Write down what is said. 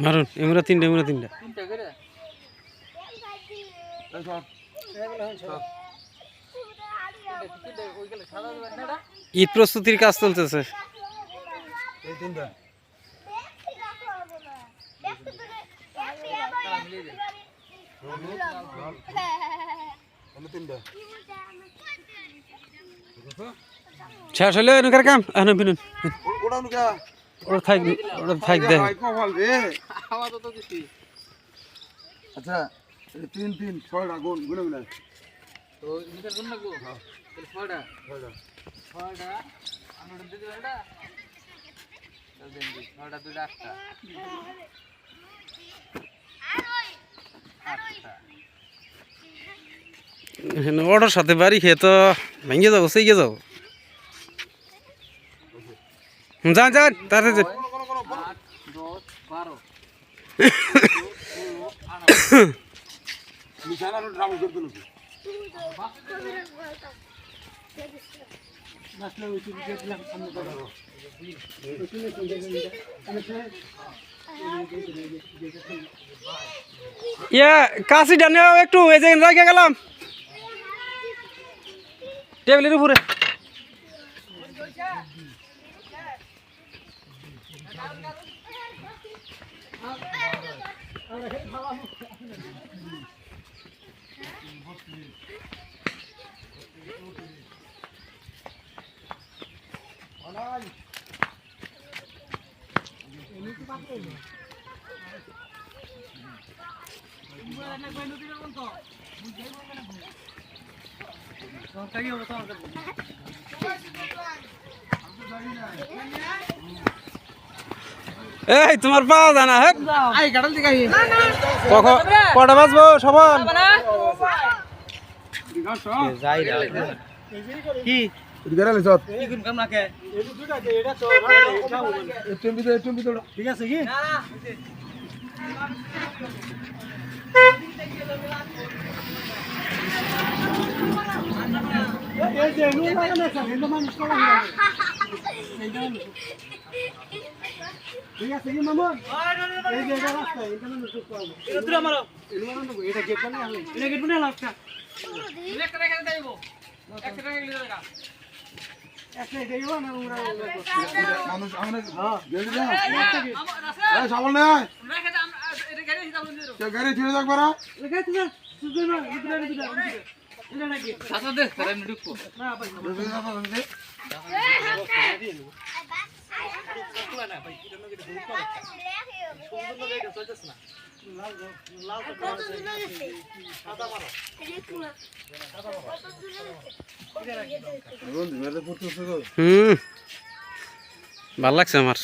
মারুন এমরা তিনটা ঈদ প্রস্তুতির কাজ চলতেছে। শেষ হলে এনকার কাম এখন বিনুন ওরা থাক দে। আচ্ছা 3 3 6 গুণ গুণ গুণ তো নিচে গুণ না গো তাহলে 6টা আমরা দিতে এটা তাহলে দেন 6টা 2টা 8টা ওটার সাথে বাড়ি খেয়ে তো ভেঙে যাবো সেই যাবো। যান যান তাড়াতাড়ি 8 10 12 নিশানার ড্রাম করতে নাকি নাসলে ওই কি দিলাম সামনে দাও ইয়া কাশি ডানে একটু এই যে রেখে গেলাম টেবিলের উপরে। এই তোমার পাওয়া যায় না হ্যাঁ কটা বাজবো সবার কি ঠিক আছে কি ঠিক আছে কি মামুন এই যে এটা রাস্তা এটা মানুষ পাবো এটা তুই আমারও এটা গেট বানিয়ে আনলে এটা গেট বানিয়ে আনলে একটা রেখে দেব একটা রেখে দিলে দেখা একটা দেইও না আমরা মানুষ আমরা গেড়ে দাও এই সাবল না রেখে দাও এটা গাড়ি হিসাব করে দিও কে গাড়ি ছেড়ে দাও বারা রেখে তুই সুজে না এটা নাকি সাথে দে তারে আমি ঢুকবো না ভাই ভাল লাগছে আমার।